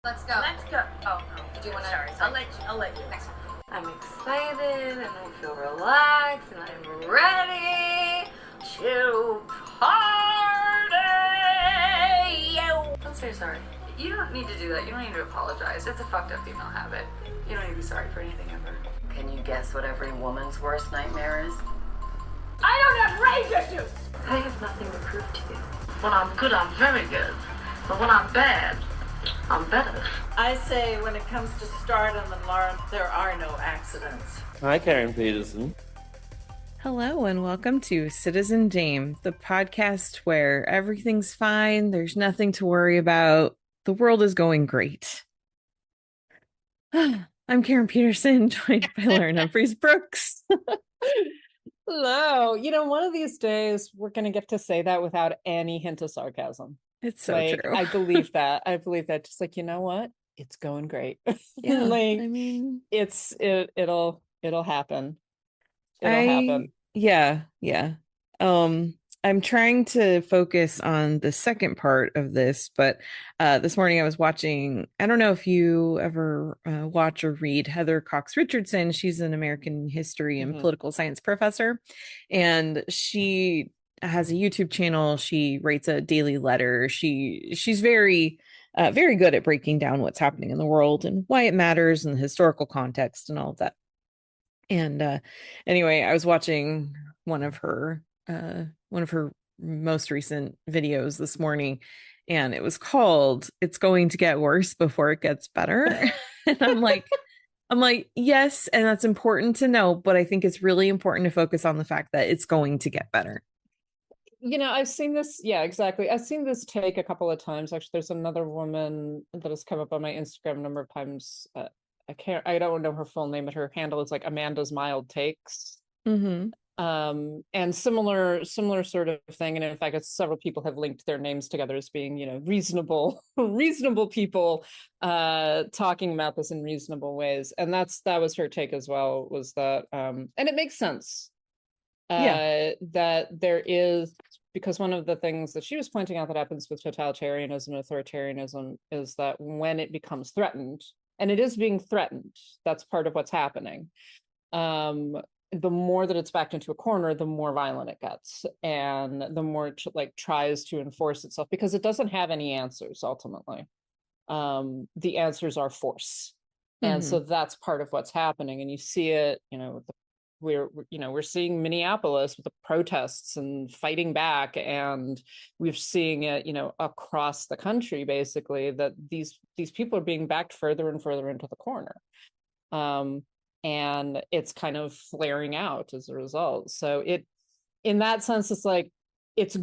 Let's go. Let's go. Oh, no. Do you want to? Sorry. I'll let you. Next one. I'm excited and I feel relaxed and I'm ready to party. Let's say sorry. You don't need to do that. You don't need to apologize. It's a fucked up female habit. You don't need to be sorry for anything ever. Can you guess what every woman's worst nightmare is? I don't have rage issues. I have nothing to prove to you. When I'm good, I'm very good. But when I'm bad, I'm better. I say when it comes to stardom and Lauren, there are no accidents. Hi, Karen Peterson. Hello and welcome to Citizen Dame, the podcast where everything's fine, there's nothing to worry about, the world is going great. I'm Karen Peterson, joined by Lauren Humphries Brooks. Hello. You know, one of these days we're going to get to say that without any hint of sarcasm. It's so true. I believe that. I believe that. Just like, you know what? It's going great. Yeah, like, I mean, it'll happen. It'll happen. Yeah. I'm trying to focus on the second part of this, but this morning I was watching, I don't know if you ever watch or read Heather Cox Richardson. She's an American history and political science professor, and she has a YouTube channel. She writes a daily letter. She's very good at breaking down what's happening in the world and why it matters and the historical context and all of that. And anyway, I was watching one of her most recent videos this morning, and it was called "It's Going to Get Worse Before It Gets Better." And I'm like, yes, and that's important to know, but I think it's really important to focus on the fact that it's going to get better. You know, I've seen this. Yeah, exactly. I've seen this take a couple of times. Actually, there's another woman that has come up on my Instagram a number of times. I don't know her full name, but her handle is like Amanda's Mild Takes. Mm-hmm. And similar sort of thing. And in fact, it's several people have linked their names together as being, you know, reasonable people talking about this in reasonable ways. And that was her take as well, was that and it makes sense. That there is, because one of the things that she was pointing out that happens with totalitarianism and authoritarianism is that when it becomes threatened, and it is being threatened, that's part of what's happening. The more that it's backed into a corner, the more violent it gets, and the more it tries to enforce itself, because it doesn't have any answers ultimately. The answers are force, and so that's part of what's happening. And you see it, you know, we're seeing Minneapolis with the protests and fighting back, and we're seeing it, you know, across the country, basically, that these people are being backed further and further into the corner. And it's kind of flaring out as a result. So in that sense, it's like, it's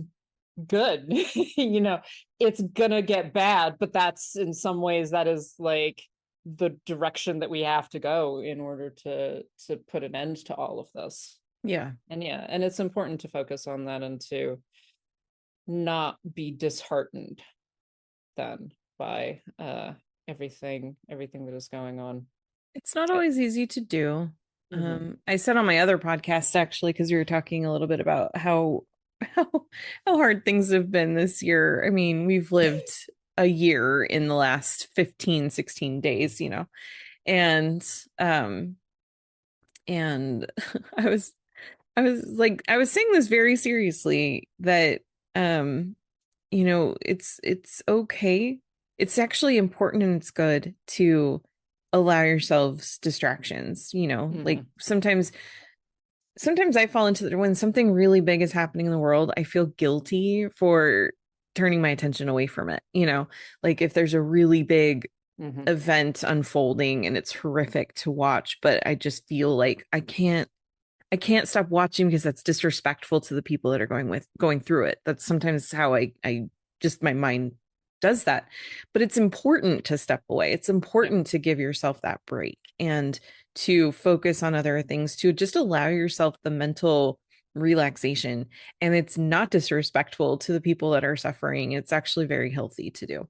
good, you know, it's gonna get bad, but that's, in some ways, that is like the direction that we have to go in order to put an end to all of this. And it's important to focus on that and to not be disheartened then by everything that is going on. It's not always easy to do. I said on my other podcast, actually, because we were talking a little bit about how hard things have been this year. I mean, we've lived a year in the last 15, 16 days, you know, and I was saying this very seriously, that you know, it's okay. It's actually important, and it's good to allow yourselves distractions, you know. Like sometimes I fall into when something really big is happening in the world, I feel guilty for turning my attention away from it, you know. Like if there's a really big event unfolding and it's horrific to watch, but I just feel like I can't stop watching because that's disrespectful to the people that are going through it. That's sometimes how I just, my mind does that. But it's important to step away. It's important to give yourself that break and to focus on other things, to just allow yourself the mental relaxation. And it's not disrespectful to the people that are suffering. It's actually very healthy to do.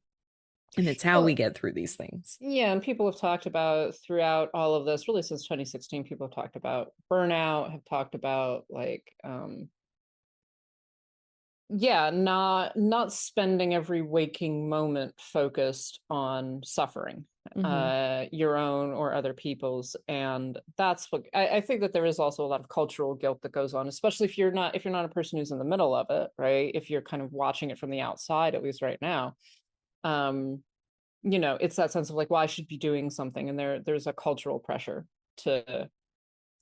And it's how we get through these things. Yeah, and people have talked about throughout all of this, really since 2016, people have talked about burnout, have talked about like yeah, not spending every waking moment focused on suffering, your own or other people's. And that's what I think, that there is also a lot of cultural guilt that goes on, especially if you're not a person who's in the middle of it, right? If you're kind of watching it from the outside, at least right now, it's that sense of like, well, I should be doing something, and there's a cultural pressure to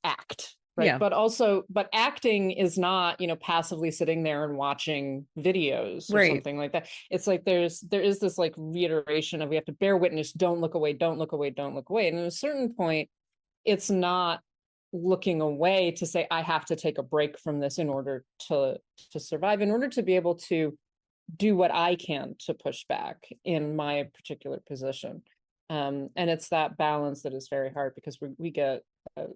act, right? Yeah. But acting is not, passively sitting there and watching videos or Right. something like that. It's like there is this like reiteration of, we have to bear witness, don't look away, don't look away, don't look away. And at a certain point, it's not looking away to say, I have to take a break from this in order to survive, in order to be able to do what I can to push back in my particular position. And it's that balance that is very hard, because we get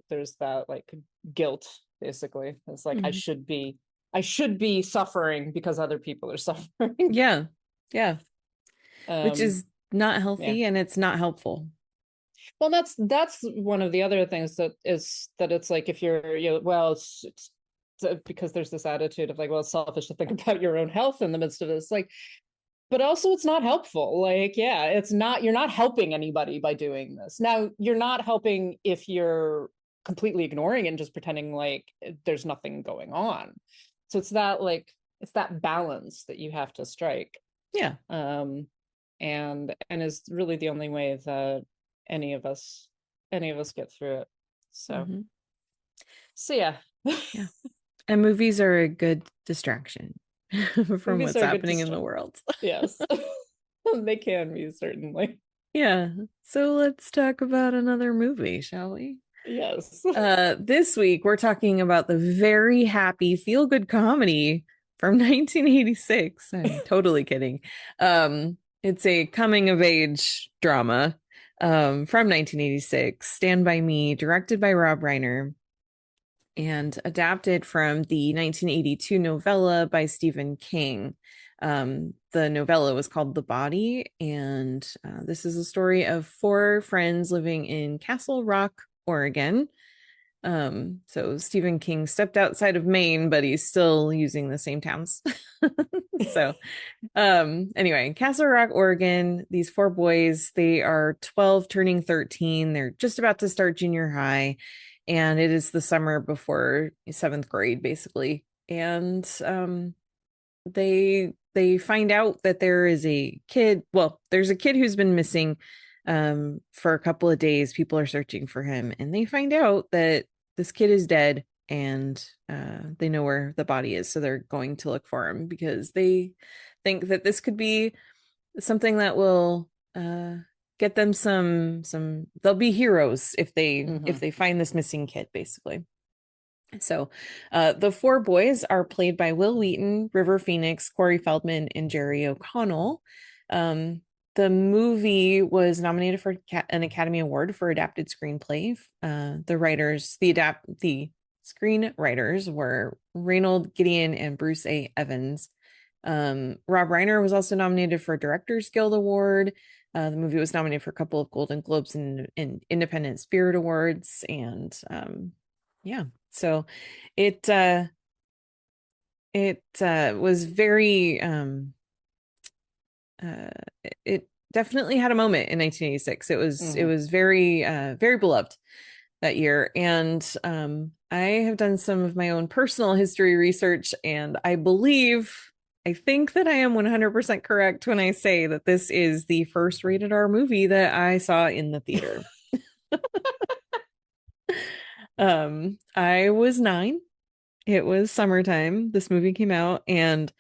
there's that like guilt, basically. It's like, I should be suffering because other people are suffering. Yeah. Which is not healthy, and it's not helpful. Well, that's one of the other things that it's like, if you're, well, it's because there's this attitude of like, well, it's selfish to think about your own health in the midst of this, like, but also it's not helpful. Like, yeah, you're not helping anybody by doing this. Now, you're not helping if you're completely ignoring it and just pretending like there's nothing going on. So it's that balance that you have to strike. Yeah. And is really the only way that any of us get through it. So yeah. Yeah. And movies are a good distraction from what's happening in the world. Yes. They can be, certainly. Yeah. So let's talk about another movie, shall we? Yes. This week we're talking about the very happy feel-good comedy from 1986. I'm totally kidding. It's a coming-of-age drama from 1986, Stand By Me, directed by Rob Reiner, and adapted from the 1982 novella by Stephen King. The novella was called The Body, and this is a story of 4 friends living in Castle Rock, Oregon. So Stephen King stepped outside of Maine, but he's still using the same towns. So anyway, Castle Rock, Oregon, these 4 boys, they are 12 turning 13. They're just about to start junior high, and it is the summer before 7th grade, basically. And they find out that there is a kid. Well, there's a kid who's been missing for a couple of days. People are searching for him, and they find out that this kid is dead, and they know where the body is. So they're going to look for him, because they think that this could be something that will get them some they'll be heroes if they find this missing kid, basically. So the 4 boys are played by Wil Wheaton, River Phoenix, Corey Feldman, and Jerry O'Connell. The movie was nominated for an Academy Award for Adapted Screenplay. The screenwriters were Raynold, Gideon, and Bruce A. Evans. Rob Reiner was also nominated for a Directors Guild Award. The movie was nominated for a couple of Golden Globes and Independent Spirit Awards. And yeah, so it was very it definitely had a moment in 1986. It was very very beloved that year. And I have done some of my own personal history research, and I think that I am 100% correct when I say that this is the first rated R movie that I saw in the theater. I was 9. It was summertime. This movie came out, and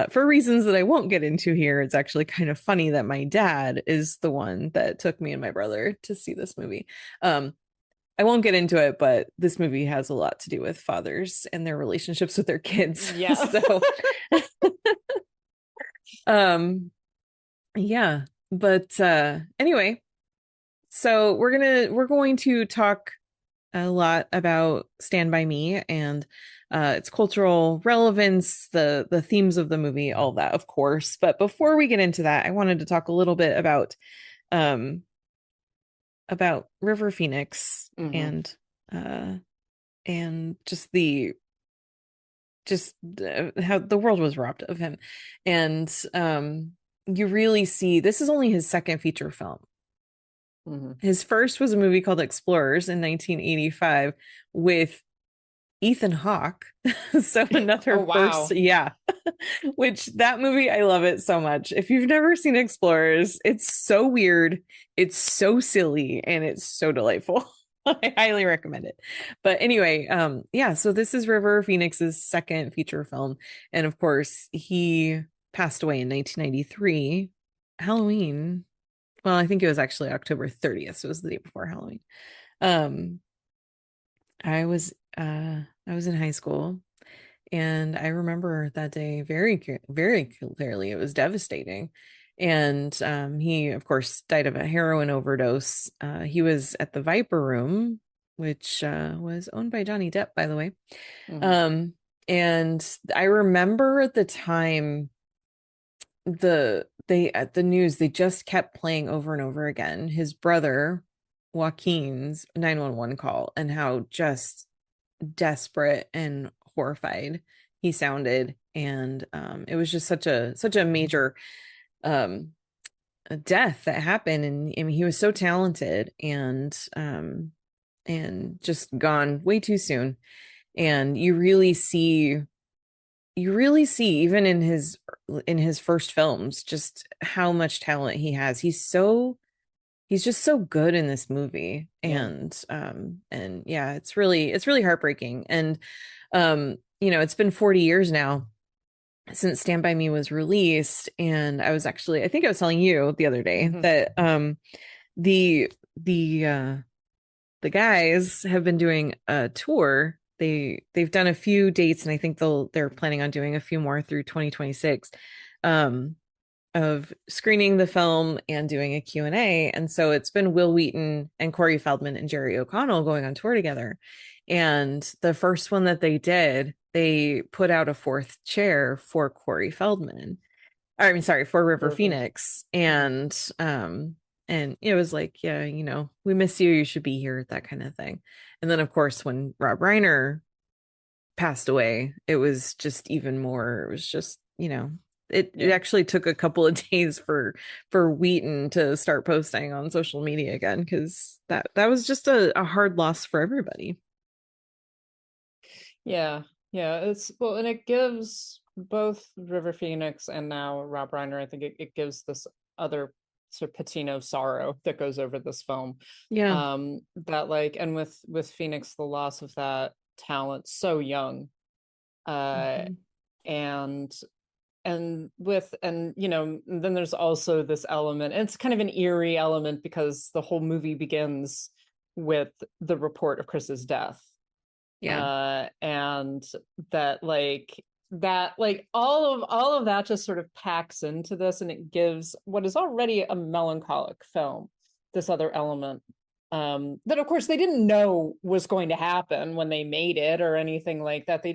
for reasons that I won't get into here, it's actually kind of funny that my dad is the one that took me and my brother to see this movie. I won't get into it, but this movie has a lot to do with fathers and their relationships with their kids. Yeah. So yeah, but anyway, so we're going to talk a lot about Stand By Me and its cultural relevance, the themes of the movie, all that, of course. But before we get into that, I wanted to talk a little bit about River Phoenix and just the just how the world was robbed of him. And you really see this is only his second feature film. His first was a movie called Explorers in 1985 with Ethan Hawke. So another Oh, wow. first, yeah. Which that movie, I love it so much. If you've never seen Explorers, it's so weird, it's so silly, and it's so delightful. I highly recommend it. But anyway, yeah, so this is River Phoenix's second feature film. And of course, he passed away in 1993, Halloween. Well, I think it was actually October 30th, so it was the day before Halloween. Um, I was in high school, and I remember that day very clearly. It was devastating. And he, of course, died of a heroin overdose. He was at the Viper Room, which was owned by Johnny Depp, by the way. And I remember at the time at the news, they just kept playing over and over again his brother Joaquin's 911 call, and how just desperate and horrified he sounded. And it was just such a major death that happened. And I mean, he was so talented, and just gone way too soon. And you really see even in his first films just how much talent he has. He's just so good in this movie. And yeah, it's really heartbreaking. And it's been 40 years now since Stand By Me was released. And I think I was telling you the other day that the guys have been doing a tour. They've done a few dates, and I think they're planning on doing a few more through 2026 of screening the film and doing a Q&A. And so it's been Wil Wheaton and Corey Feldman and Jerry O'Connell going on tour together. And the first one that they did, they put out a fourth chair for Corey Feldman. I mean, sorry, for River Phoenix. And it was like, yeah, we miss you. You should be here, that kind of thing. And then, of course, when Rob Reiner passed away, it was just even more. It was just, it actually took a couple of days for Wheaton to start posting on social media again, because that was just a hard loss for everybody. Yeah, and it gives both River Phoenix and now Rob Reiner, I think it gives this other sort of patina of sorrow that goes over this film. That and with Phoenix, the loss of that talent so young, and then there's also this element, and it's kind of an eerie element because the whole movie begins with the report of Chris's death. And that all of that just sort of packs into this, and it gives what is already a melancholic film this other element that of course they didn't know was going to happen when they made it or anything like that. They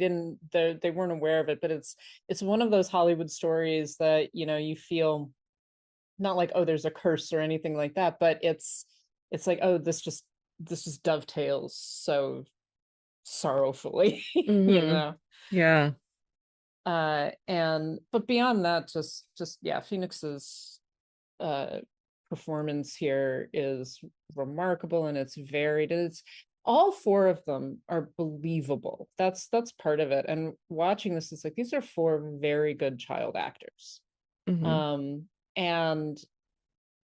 weren't aware of it, but it's one of those Hollywood stories that you feel not like, oh, there's a curse or anything like that, but it's like, oh, this just dovetails so sorrowfully. Yeah. But beyond that, just Phoenix's performance here is remarkable, and it's varied. It's all four of them are believable. That's part of it. And watching this, it's like these are four very good child actors. And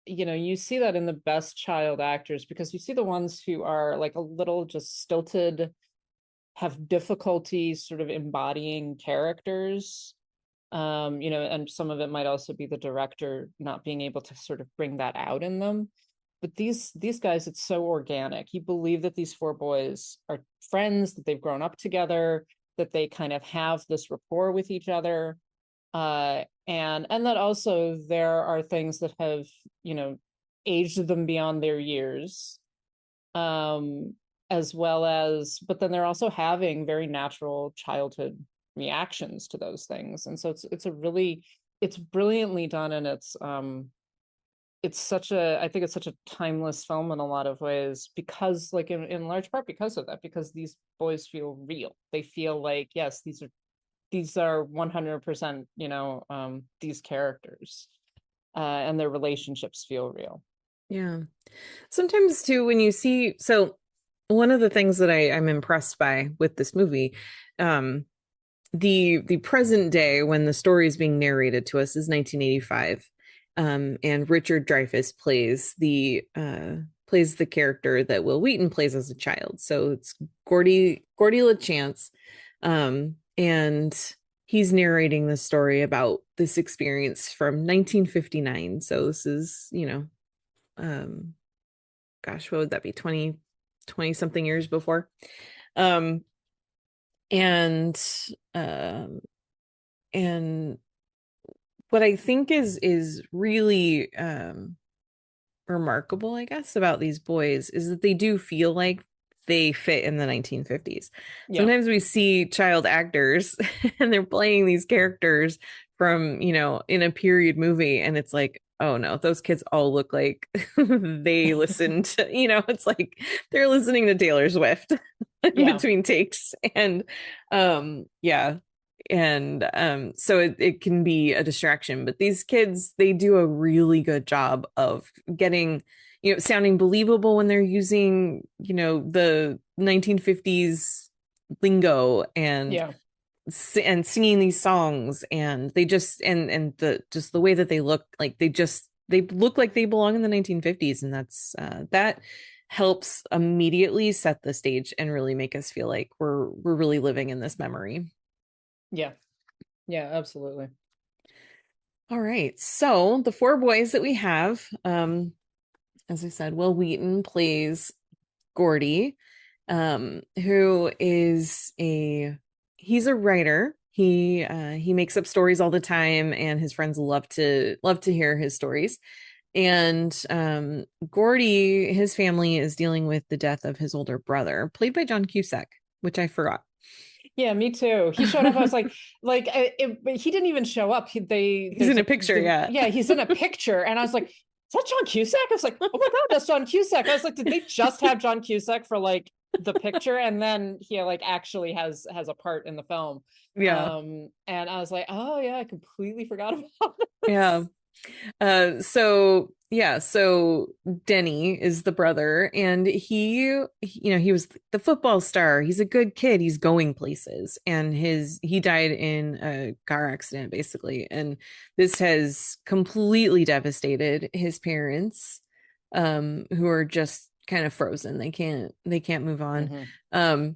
you see that in the best child actors, because you see the ones who are like a little just stilted, have difficulty sort of embodying characters, and some of it might also be the director not being able to sort of bring that out in them. But these guys, it's so organic. You believe that these four boys are friends, that they've grown up together, that they kind of have this rapport with each other, and that also there are things that have aged them beyond their years, as well as, but then they're also having very natural childhood reactions to those things. And so it's brilliantly done. And I think it's such a timeless film in a lot of ways, because in large part because of that, because these boys feel real. They feel like, yes, these are these are 100%, these characters, and their relationships feel real. Yeah. Sometimes too, when you see, so one of the things that I'm impressed by with this movie, the present day when the story is being narrated to us is 1985, and Richard Dreyfuss plays the character that Wil Wheaton plays as a child. So it's Gordie Lachance, and he's narrating the story about this experience from 1959. So this is, gosh, what would that be? 20 something years before. And what I think is really remarkable, I guess, about these boys is that they do feel like they fit in the 1950s. Yeah. Sometimes we see child actors and they're playing these characters from, in a period movie, and it's like, oh no, those kids all look like they listened to, it's like they're listening to Taylor Swift between takes. And so it can be a distraction, but these kids, they do a really good job of getting, sounding believable when they're using, the 1950s lingo and singing these songs, and they just and the way that they look, like they look like they belong in the 1950s, and that's that helps immediately set the stage and really make us feel like we're really living in this memory. Yeah absolutely. All right, so the four boys that we have, as I said, Wil Wheaton plays Gordie, who is he's a writer. He makes up stories all the time, and his friends love to hear his stories. And Gordie, his family is dealing with the death of his older brother, played by John Cusack, which I forgot. Yeah, me too. He showed up. I was like, he didn't even show up. He's in a picture. Yeah, he's in a picture, and I was like, is that John Cusack? I was like, oh my God, that's John Cusack. I was like, did they just have John Cusack for like the picture, and then he like actually has a part in the film? Yeah. And I was like, oh yeah, I completely forgot about this. Yeah. So Denny is the brother, and he was the football star. He's a good kid. He's going places, and he died in a car accident, basically. And this has completely devastated his parents, who are just kind of frozen. They can't move on. Mm-hmm.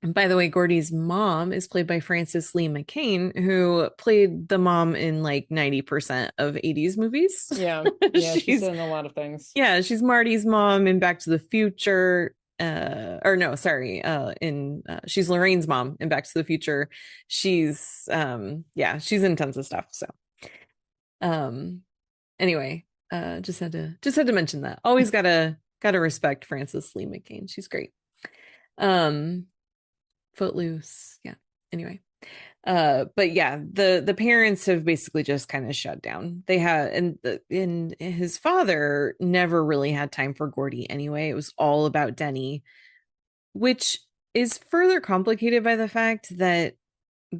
And by the way, Gordie's mom is played by Frances Lee McCain, who played the mom in like 90% of 80s movies. Yeah, she's in a lot of things. Yeah, she's Marty's mom in Back to the Future. She's Lorraine's mom in Back to the Future. She's she's in tons of stuff. So anyway, just had to mention that. Always gotta respect Frances Lee McCain. She's great. Footloose. Yeah. Anyway. But yeah, the parents have basically just kind of shut down. They had, and his father never really had time for Gordie anyway. It was all about Denny, which is further complicated by the fact that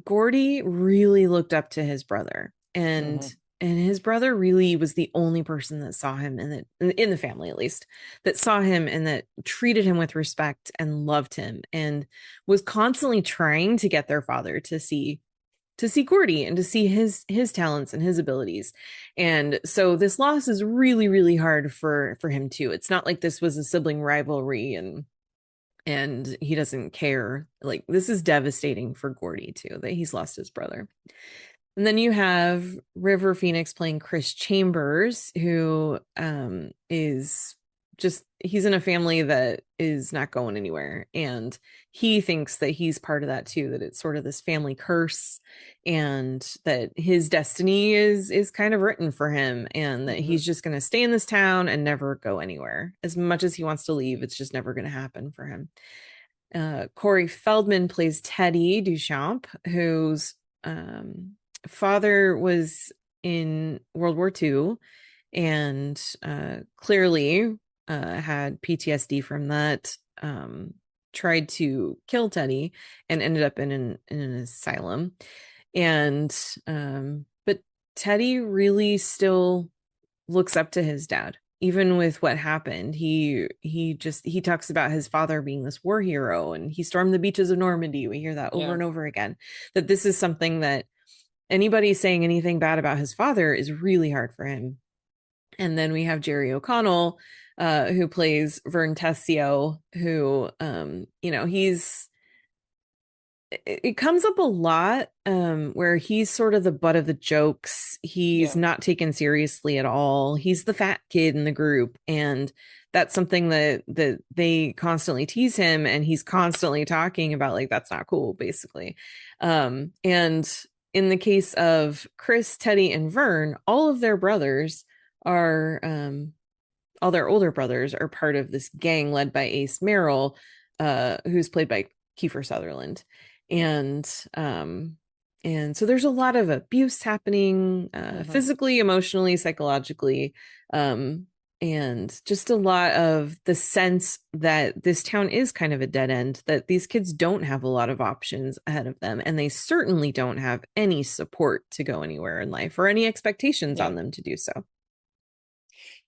Gordie really looked up to his brother, and his brother really was the only person that saw him in the family, at least, that saw him and that treated him with respect and loved him, and was constantly trying to get their father to see Gordie and to see his talents and his abilities. And so this loss is really, really hard for him too. It's not like this was a sibling rivalry and he doesn't care. Like, this is devastating for Gordie too, that he's lost his brother. And then you have River Phoenix playing Chris Chambers, who is just, he's in a family that is not going anywhere. And he thinks that he's part of that too, that it's sort of this family curse, and that his destiny is kind of written for him, and that he's just going to stay in this town and never go anywhere. As much as he wants to leave, it's just never going to happen for him. Corey Feldman plays Teddy Duchamp, whose father was in World War II and clearly had PTSD from that tried to kill Teddy and ended up in an asylum. And but Teddy really still looks up to his dad, even with what happened. He talks about his father being this war hero, and he stormed the beaches of Normandy. We hear that over and over again, that this is something that anybody saying anything bad about his father is really hard for him. And then we have Jerry O'Connell, who plays Vern Tessio, who it comes up a lot, where he's sort of the butt of the jokes. He's not taken seriously at all. He's the fat kid in the group, and that's something that they constantly tease him, and he's constantly talking about, like, that's not cool, basically. And in the case of Chris, Teddy, and Vern, all of their brothers are all their older brothers are part of this gang led by Ace Merrill, who's played by Kiefer Sutherland. And so there's a lot of abuse happening, physically, emotionally, psychologically, and just a lot of the sense that this town is kind of a dead end, that these kids don't have a lot of options ahead of them, and they certainly don't have any support to go anywhere in life or any expectations on them to do so.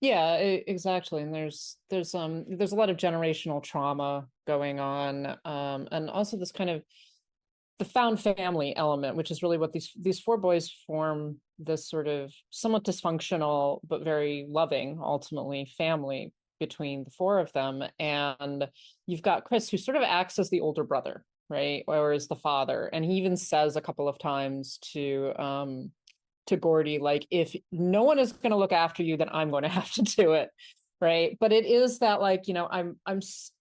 Yeah, exactly. And there's a lot of generational trauma going on, and also this kind of the found family element, which is really what these four boys form, this sort of somewhat dysfunctional but very loving, ultimately, family between the four of them. And you've got Chris, who sort of acts as the older brother, right, or as the father, and he even says a couple of times to Gordie, like, if no one is going to look after you, then I'm going to have to do it, right? But it is that, like,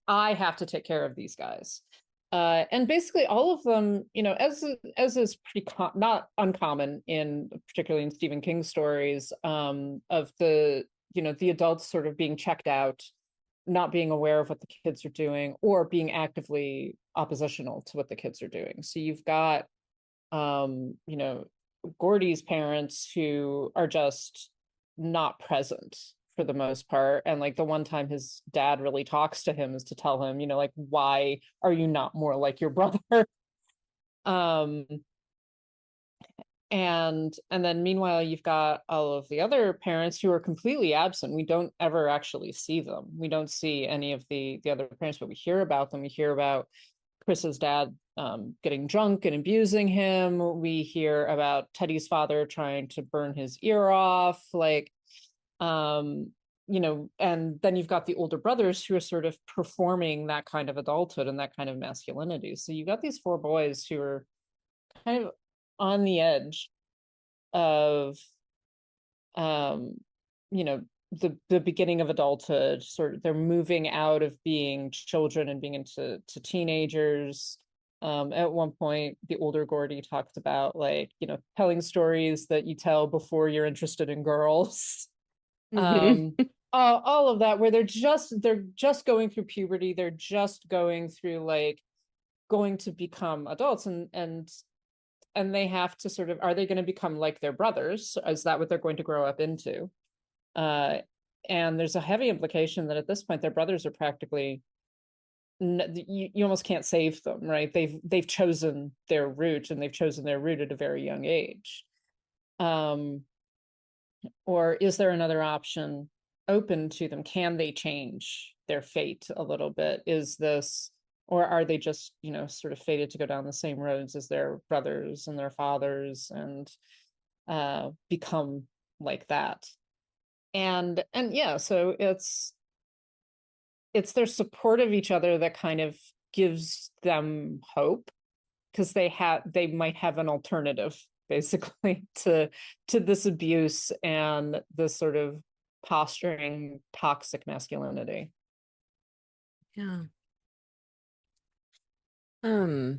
I have to take care of these guys. And basically all of them, as is pretty not uncommon particularly in Stephen King stories, of the adults sort of being checked out, not being aware of what the kids are doing, or being actively oppositional to what the kids are doing. So you've got, Gordie's parents, who are just not present for the most part, and like the one time his dad really talks to him is to tell him, like, why are you not more like your brother? And then meanwhile you've got all of the other parents who are completely absent. We don't ever actually see them. We don't see any of the other parents, but we hear about them. We hear about Chris's dad getting drunk and abusing him. We hear about Teddy's father trying to burn his ear off, like, and then you've got the older brothers who are sort of performing that kind of adulthood and that kind of masculinity. So you've got these four boys who are kind of on the edge of, the beginning of adulthood. Sort of, they're moving out of being children and being into teenagers. At one point, the older Gordie talked about, like, telling stories that you tell before you're interested in girls. All of that, where they're just going through puberty. They're just going through, like, going to become adults, and they have to sort of, are they going to become like their brothers? Is that what they're going to grow up into? And there's a heavy implication that at this point their brothers are practically, you almost can't save them, right? They've chosen their route, and they've chosen their route at a very young age. Or is there another option open to them? Can they change their fate a little bit? Or are they just, sort of fated to go down the same roads as their brothers and their fathers, and become like that? And yeah, so it's their support of each other that kind of gives them hope, because they might have an alternative, basically, to this abuse and this sort of posturing toxic masculinity. Yeah. I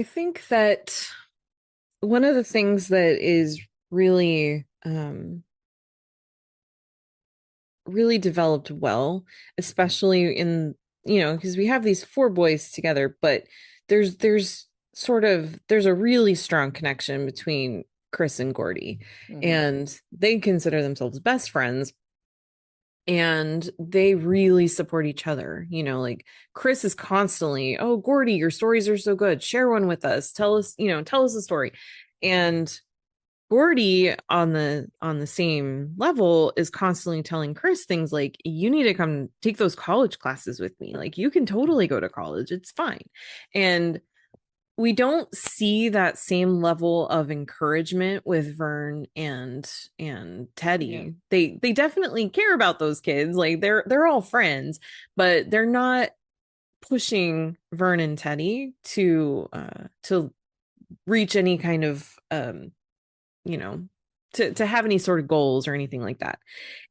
think that one of the things that is really really developed well, especially in, because we have these four boys together, but there's a really strong connection between Chris and Gordie, and they consider themselves best friends. and they really support each other. You know, like Chris is constantly, oh, Gordie, your stories are so good, share one with us, tell us, you know, tell us a story. And Gordie on the same level is constantly telling Chris things like, you need to come take those college classes with me, like you can totally go to college, it's fine. And we don't see that same level of encouragement with Vern and Teddy. Yeah. They definitely care about those kids, like they're all friends, but they're not pushing Vern and Teddy to reach any kind of you know, to have any sort of goals or anything like that.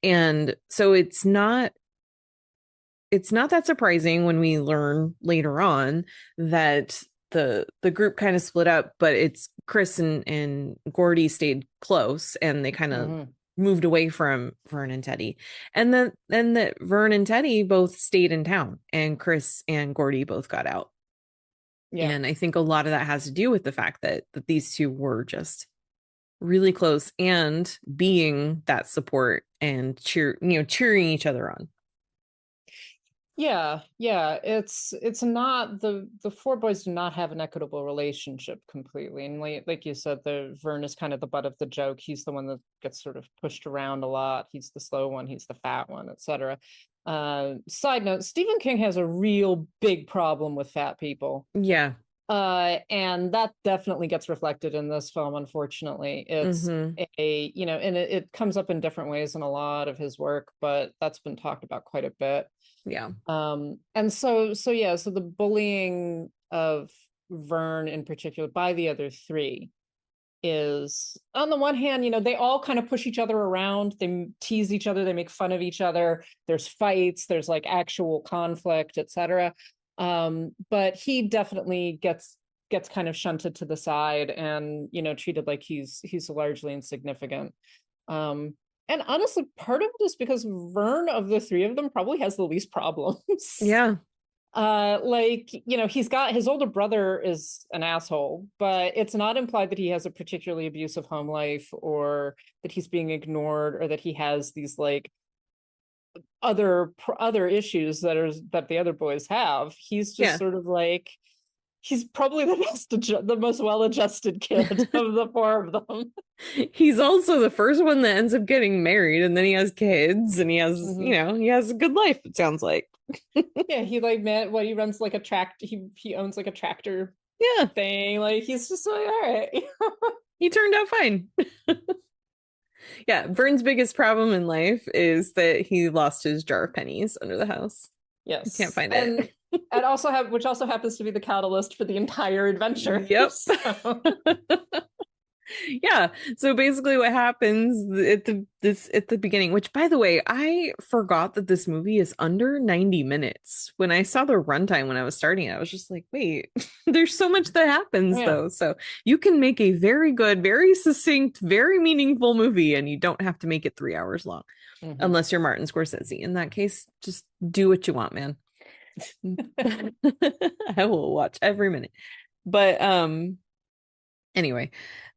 And so it's not that surprising when we learn later on that the group kind of split up, but it's Chris and Gordie stayed close, and they kind of moved away from Vern and Teddy. And then that Vern and Teddy both stayed in town, and Chris and Gordie both got out. Yeah. And I think a lot of that has to do with the fact that these two were just really close and being that support and cheering each other on. Yeah, it's not the four boys do not have an equitable relationship completely, and like you said, the Vern is kind of the butt of the joke. He's the one that gets sort of pushed around a lot. He's the slow one, he's the fat one, etc. Side note, Stephen King has a real big problem with fat people. Yeah. And that definitely gets reflected in this film, unfortunately. It's and it comes up in different ways in a lot of his work, but that's been talked about quite a bit. Yeah. And so the bullying of Vern in particular by the other three is, on the one hand, they all kind of push each other around, they tease each other, they make fun of each other, there's fights, there's like actual conflict, etc. But he definitely gets kind of shunted to the side and treated like he's largely insignificant. And honestly, part of it is because Vern, of the three of them, probably has the least problems. Yeah. He's got, his older brother is an asshole, but it's not implied that he has a particularly abusive home life, or that he's being ignored, or that he has these like other issues that the other boys have. He's just sort of like, he's probably the most well-adjusted kid of the four of them. He's also the first one that ends up getting married, and then he has kids, and he has he has a good life, it sounds like. Yeah, he he runs like a tractor, he owns like a tractor thing, like he's just like, all right. He turned out fine. Yeah, Vern's biggest problem in life is that he lost his jar of pennies under the house. Yes. He can't find it. And which also happens to be the catalyst for the entire adventure. Yep. So. Yeah. So basically what happens at the beginning, which, by the way, I forgot that this movie is under 90 minutes. When I saw the runtime when I was starting it, I was just like, wait, there's so much that happens though. So you can make a very good, very succinct, very meaningful movie, and you don't have to make it 3 hours long, unless you're Martin Scorsese. In that case, just do what you want, man. I will watch every minute. But anyway,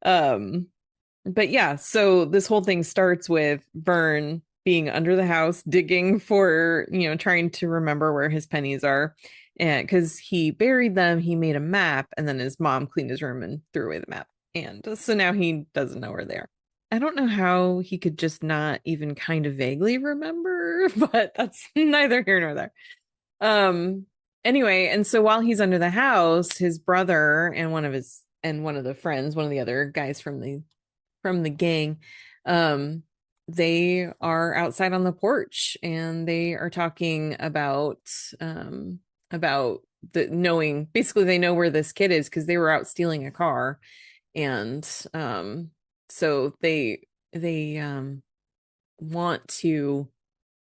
but yeah, so this whole thing starts with Vern being under the house digging for, trying to remember where his pennies are, and because he buried them, he made a map, and then his mom cleaned his room and threw away the map, and so now he doesn't know where they are. I don't know how he could just not even kind of vaguely remember, but that's neither here nor there. Anyway, and so while he's under the house, his brother and one of the friends, one of the other guys from the gang, they are outside on the porch, and they are talking about basically they know where this kid is because they were out stealing a car, and so they want to,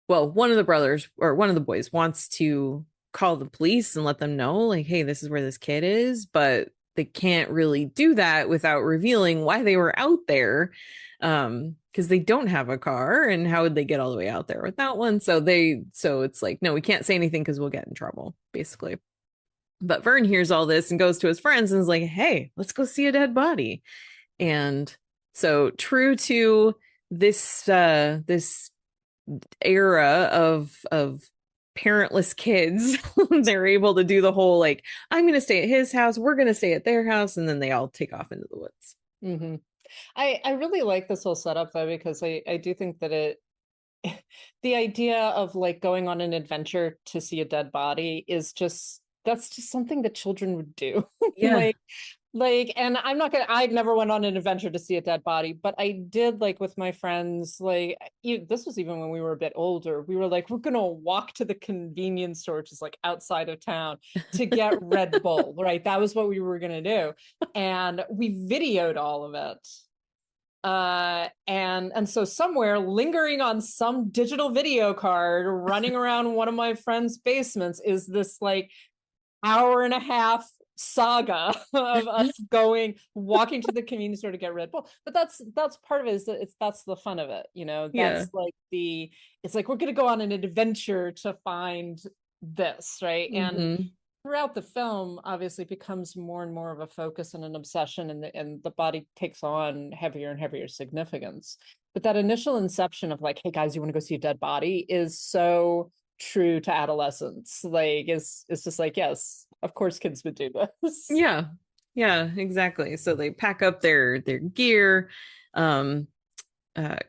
well, one of the brothers or one of the boys wants to call the police and let them know, like, hey, this is where this kid is, but they can't really do that without revealing why they were out there, because they don't have a car, and how would they get all the way out there without one? So it's like, no, we can't say anything because we'll get in trouble, basically. But Vern hears all this and goes to his friends and is like, hey, let's go see a dead body. And so, true to this era of parentless kids, they're able to do the whole like, I'm going to stay at his house, we're going to stay at their house, and then they all take off into the woods. Mm-hmm. I really like this whole setup though, because I do think that it the idea of like going on an adventure to see a dead body is just that's just something that children would do. Yeah. And I've never went on an adventure to see a dead body, but I did like with my friends, like this was even when we were a bit older, we were like, we're going to walk to the convenience store, which is like outside of town, to get Red Bull, right? That was what we were going to do. And we videoed all of it. And so somewhere lingering on some digital video card running around one of my friends' basements is this like hour and a half saga of us walking to the convenience store to get Red Bull. But that's part of it, is that that's the fun of it, you know. That's like it's like we're gonna go on an adventure to find this, right? And throughout the film, obviously, it becomes more and more of a focus and an obsession, and the body takes on heavier and heavier significance. But that initial inception of like, hey guys, you want to go see a dead body, is so true to adolescence. Like it's just like, yes, of course kids would do this. Yeah, exactly. So they pack up their gear.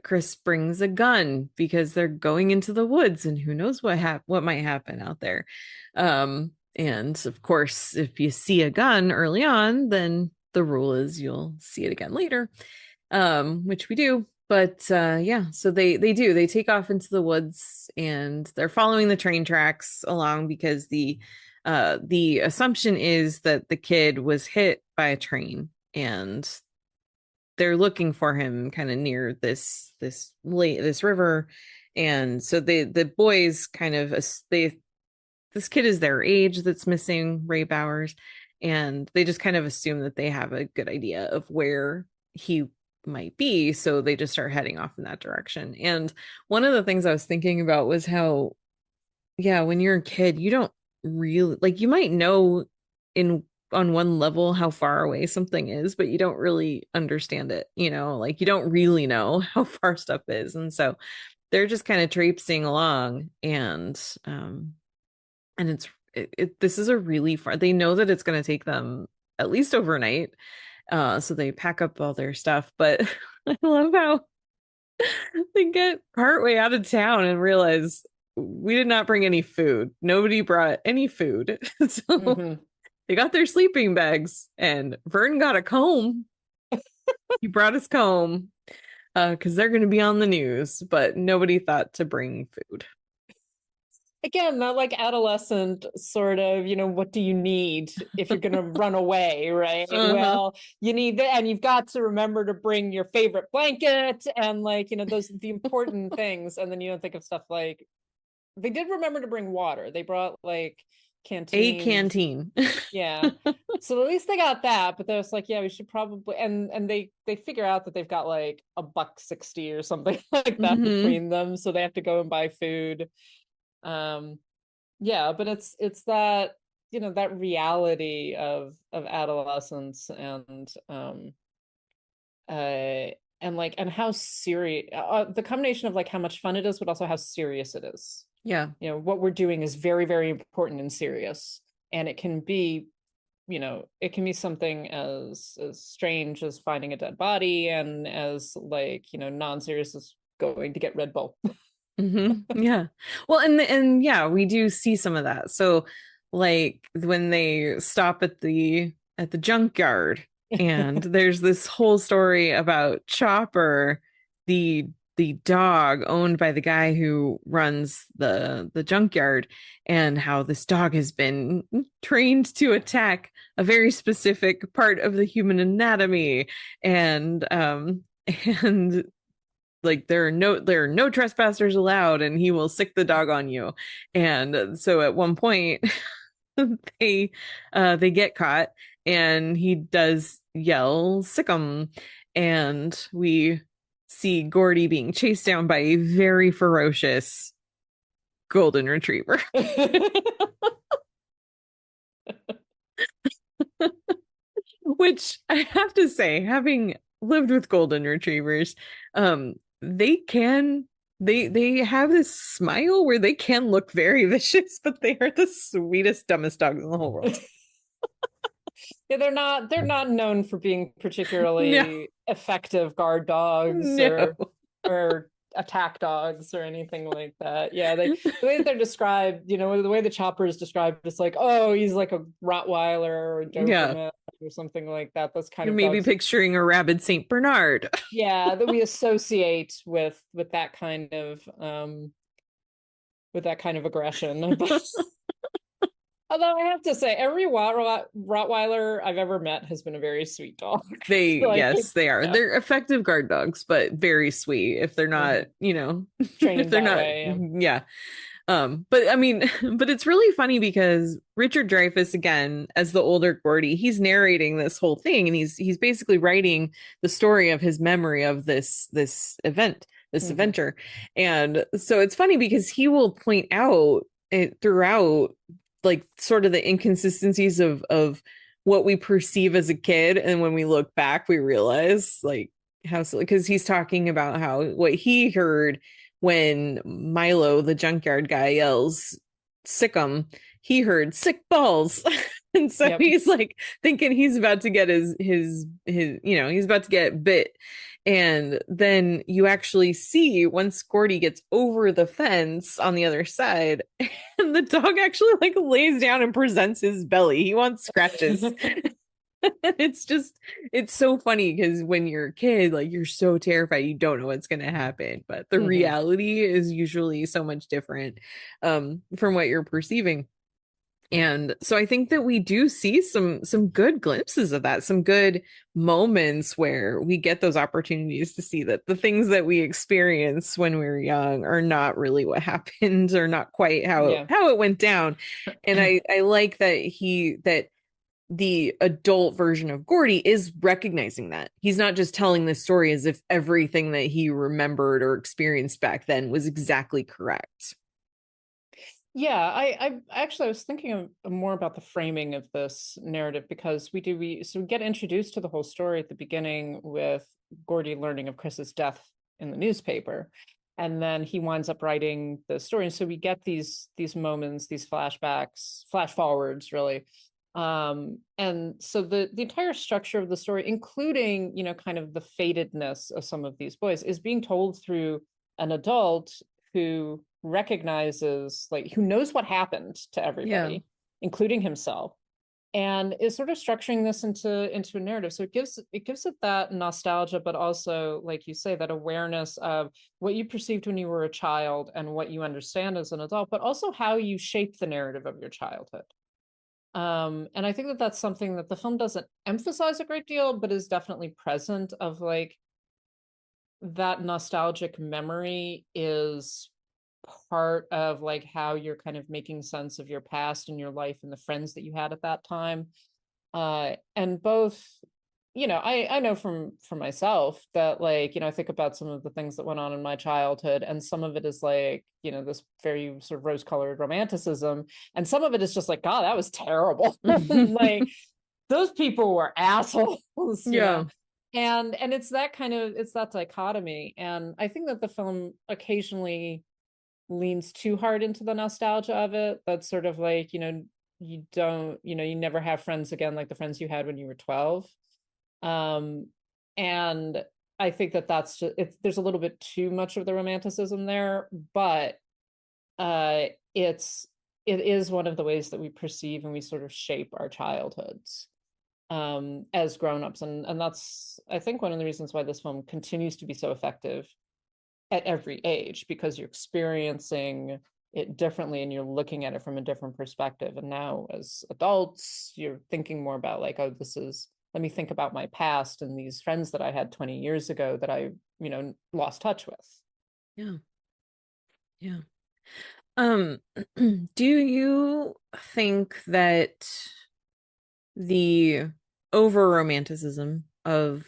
Chris brings a gun because they're going into the woods, and who knows what might happen out there. And of course, if you see a gun early on, then the rule is you'll see it again later, which we do. But so they take off into the woods, and they're following the train tracks along because the assumption is that the kid was hit by a train, and they're looking for him kind of near this river. And so the boys kind of this kid is their age that's missing, Ray Bowers, and they just kind of assume that they have a good idea of where he might be, so they just start heading off in that direction. And one of the things I was thinking about was how, when you're a kid, you don't really, like, you might know on one level how far away something is, but you don't really understand it, you know, like you don't really know how far stuff is. And so they're just kind of traipsing along, and this is a really far, they know that it's going to take them at least overnight. So they pack up all their stuff, but I love how they get partway out of town and realize we did not bring any food. Nobody brought any food. So they got their sleeping bags, and Vern got a comb. He brought his comb because they're going to be on the news, but nobody thought to bring food. Again, that like adolescent sort of, you know, what do you need if you're going to run away, right? Well, you need that, and you've got to remember to bring your favorite blanket and like, you know, those the important things. And then you don't think of stuff like they did remember to bring water. They brought like a canteen. Yeah. So at least they got that, but they're just like, yeah, we should probably, and they figure out that they've got like $1.60 or something like that between them, so they have to go and buy food. But it's that, you know, that reality of adolescence, and how serious the combination of like how much fun it is, but also how serious it is. You know, what we're doing is very, very important and serious, and it can be, you know, it can be something as strange as finding a dead body, and as like, you know, non-serious as going to get Red Bull. Yeah. Well, and we do see some of that. So like when they stop at the junkyard, and there's this whole story about Chopper, the dog owned by the guy who runs the junkyard, and how this dog has been trained to attack a very specific part of the human anatomy, and like there are no trespassers allowed, and he will sick the dog on you. And so at one point they get caught, and he does yell sick 'em, and we see Gordie being chased down by a very ferocious golden retriever. Which I have to say, having lived with golden retrievers, they can They have this smile where they can look very vicious, but they are the sweetest, dumbest dogs in the whole world. Yeah, they're not known for being particularly No. effective guard dogs No. or attack dogs or anything like that. Yeah, the way that they're described, the way the Chopper is described, it's like, oh, he's like a Rottweiler or a Yeah. Doberman or something like that. Those kind You're of maybe dogs. picturing a rabid Saint Bernard. Yeah, that we associate with that kind of aggression. Although I have to say, every Rottweiler I've ever met has been a very sweet dog. Yes, they are. Yeah. They're effective guard dogs, but very sweet if they're not, Trained if they're that not, way, yeah. But I mean, but it's really funny because Richard Dreyfuss, again, as the older Gordie, he's narrating this whole thing, and he's basically writing the story of his memory of this event, this adventure. And so it's funny because he will point out it throughout, like, sort of the inconsistencies of what we perceive as a kid, and when we look back we realize like how silly, because he's talking about how what he heard when Milo the junkyard guy yells "sick'em," he heard "sick balls." And so Yep. he's like thinking he's about to get his he's about to get bit. And then you actually see once Gordie gets over the fence on the other side, and the dog actually like lays down and presents his belly. He wants scratches. It's so funny because when you're a kid, like, you're so terrified, you don't know what's going to happen, but the reality is usually so much different from what you're perceiving. And so I think that we do see some good glimpses of that, some good moments where we get those opportunities to see that the things that we experience when we were young are not really what happened, or not quite how it went down. And I like that the adult version of Gordie is recognizing that he's not just telling this story as if everything that he remembered or experienced back then was exactly correct. Yeah, I actually, I was thinking more about the framing of this narrative, because we get introduced to the whole story at the beginning with Gordie learning of Chris's death in the newspaper, and then he winds up writing the story, and so we get these moments, these flashbacks, flash forwards, really. And so the entire structure of the story, including kind of the fatedness of some of these boys, is being told through an adult who recognizes, like, who knows what happened to everybody, including himself, and is sort of structuring this into a narrative. So it gives it that nostalgia, but also, like you say, that awareness of what you perceived when you were a child and what you understand as an adult, but also how you shape the narrative of your childhood. And I think that that's something that the film doesn't emphasize a great deal, but is definitely present, of like, that nostalgic memory is part of like how you're kind of making sense of your past and your life and the friends that you had at that time. And both, I know from myself that, like, I think about some of the things that went on in my childhood, and some of it is like, this very sort of rose-colored romanticism, and some of it is just like, God, that was terrible. Like, those people were assholes. And it's that dichotomy. And I think that the film occasionally leans too hard into the nostalgia of it. That's sort of like, you never have friends again like the friends you had when you were 12. And I think that that's just, there's a little bit too much of the romanticism there, but it is one of the ways that we perceive and we sort of shape our childhoods as grown-ups. And that's, I think, one of the reasons why this film continues to be so effective at every age, because you're experiencing it differently and you're looking at it from a different perspective. And now as adults, you're thinking more about like, oh, let me think about my past and these friends that I had 20 years ago that I, lost touch with. Yeah. Do you think that the over romanticism of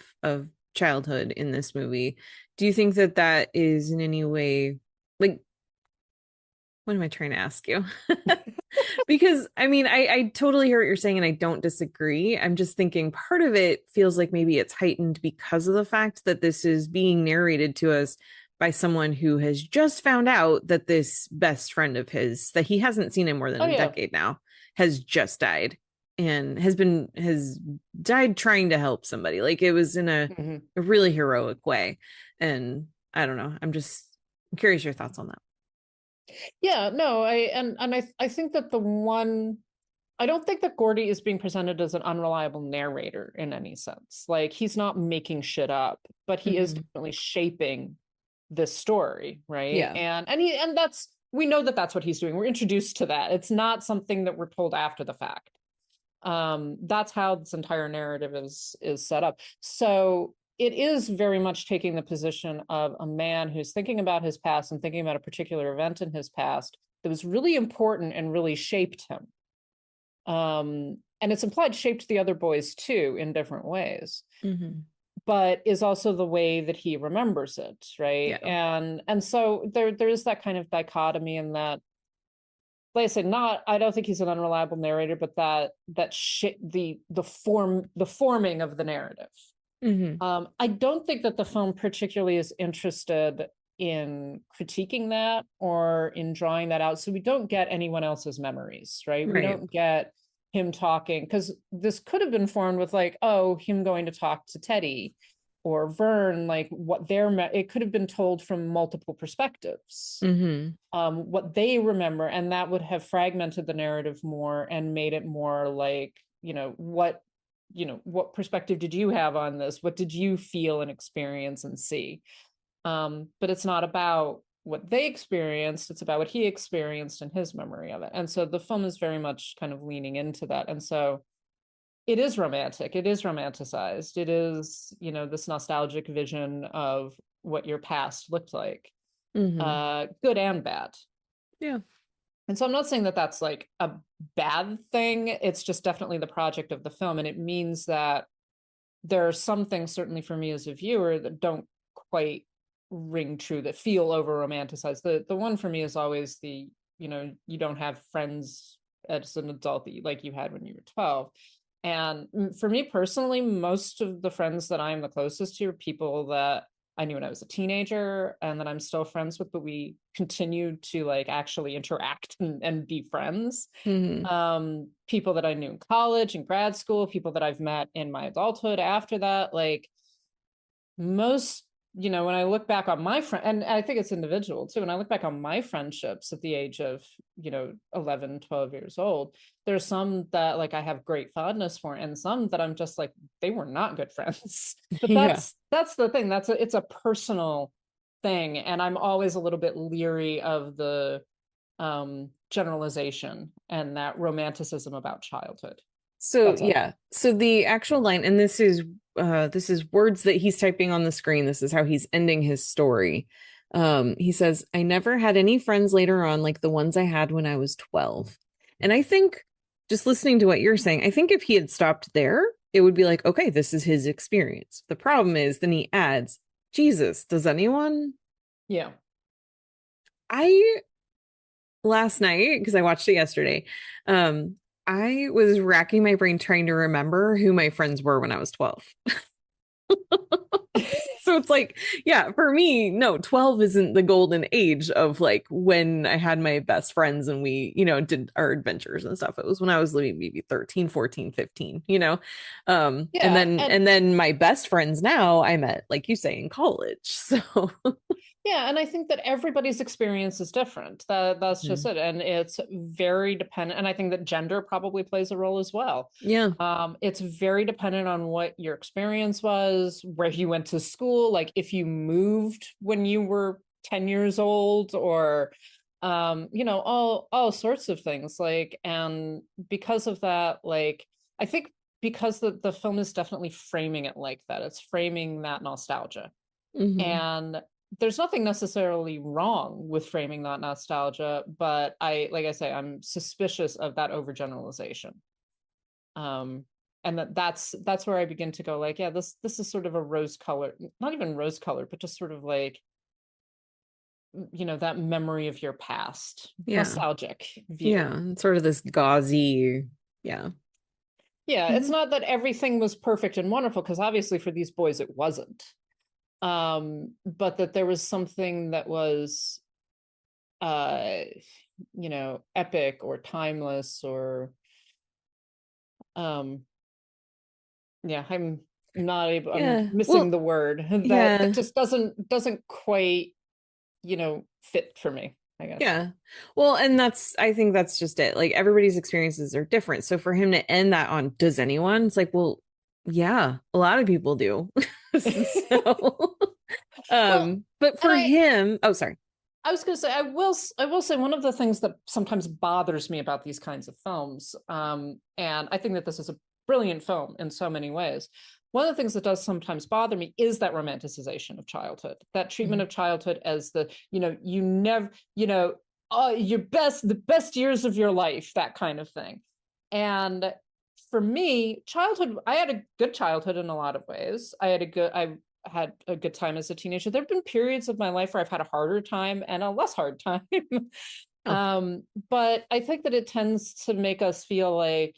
childhood in this movie, do you think that is in any way, like, what am I trying to ask you? Because I mean, I totally hear what you're saying and I don't disagree. I'm just thinking part of it feels like maybe it's heightened because of the fact that this is being narrated to us by someone who has just found out that this best friend of his that he hasn't seen in more than a decade now has just died, and has died trying to help somebody. Like, it was in a really heroic way. And I don't know, I'm curious your thoughts on that. Yeah, no, I think that I don't think that Gordie is being presented as an unreliable narrator in any sense. Like, he's not making shit up, but he is definitely shaping this story, right? Yeah. And we know that that's what he's doing. We're introduced to that. It's not something that we're told after the fact. That's how this entire narrative is set up. So it is very much taking the position of a man who's thinking about his past and thinking about a particular event in his past that was really important and really shaped him. And it's implied shaped the other boys too in different ways, but is also the way that he remembers it, right? Yeah. And so there is that kind of dichotomy in that. Like I said, I don't think he's an unreliable narrator, but the forming of the narrative. I don't think that the film particularly is interested in critiquing that or in drawing that out. So we don't get anyone else's memories, right? We don't get him talking, because this could have been formed with like, oh, him going to talk to Teddy or Vern, like it could have been told from multiple perspectives, what they remember, and that would have fragmented the narrative more and made it more like, what perspective did you have on this? What did you feel and experience and see? But it's not about what they experienced, it's about what he experienced and his memory of it. And so the film is very much kind of leaning into that. And so it is romantic, it is romanticized, it is, this nostalgic vision of what your past looked like, good and bad. Yeah. And so I'm not saying that that's like a bad thing, it's just definitely the project of the film. And it means that there are some things, certainly for me as a viewer, that don't quite ring true, that feel over romanticized. The one for me is always you don't have friends as an adult like you had when you were 12. And for me personally, most of the friends that I'm the closest to are people that I knew when I was a teenager and that I'm still friends with, but we continue to like actually interact and be friends. People that I knew in college and grad school, people that I've met in my adulthood after that, like most, when I look back on my friend, and I think it's individual too, when I look back on my friendships at the age of 11, 12 years old, there's some that like I have great fondness for, and some that I'm just like, they were not good friends. But that's the thing, it's a personal thing, and I'm always a little bit leery of the generalization and that romanticism about childhood. So so the actual line, and this is words that he's typing on the screen, this is how he's ending his story. He says, "I never had any friends later on like the ones I had when I was 12." And I think, just listening to what you're saying, I think if he had stopped there, it would be like, okay, this is his experience. The problem is, then he adds, Jesus, does anyone? Yeah. Last night, because I watched it yesterday, I was racking my brain trying to remember who my friends were when I was 12. So it's like, yeah, for me, no, 12 isn't the golden age of like when I had my best friends and we, did our adventures and stuff. It was when I was maybe 13, 14, 15, and then my best friends now I met, like you say, in college. So yeah, and I think that everybody's experience is different. That's just it. And it's very dependent. And I think that gender probably plays a role as well. Yeah. It's very dependent on what your experience was, where you went to school, like if you moved when you were 10 years old, or all sorts of things. Like, and because of that, like, I think because the film is definitely framing it like that, it's framing that nostalgia. And there's nothing necessarily wrong with framing that nostalgia, but I'm suspicious of that overgeneralization. And that's where I begin to go like, yeah, this is sort of a rose color, not even rose color, but just sort of like, that memory of your past, nostalgic view. Yeah, sort of this gauzy, it's not that everything was perfect and wonderful, because obviously for these boys it wasn't. but that there was something that was epic or timeless, or I'm not able, Yeah. I'm missing Well, the word that yeah. just doesn't quite fit for me, I guess. Yeah. Well, and I think that's just it. Like everybody's experiences are different. So for him to end that on, does anyone? It's like, well, yeah, a lot of people do. So, Well, but and for him, oh, sorry. I was going to say, I will say one of the things that sometimes bothers me about these kinds of films, and I think that this is a brilliant film in so many ways. One of the things that does sometimes bother me is that romanticization of childhood, that treatment of childhood as you never, the best years of your life, that kind of thing. And for me, childhood, I had a good childhood in a lot of ways. I had a good time as a teenager. There have been periods of my life where I've had a harder time and a less hard time. But I think that it tends to make us feel like,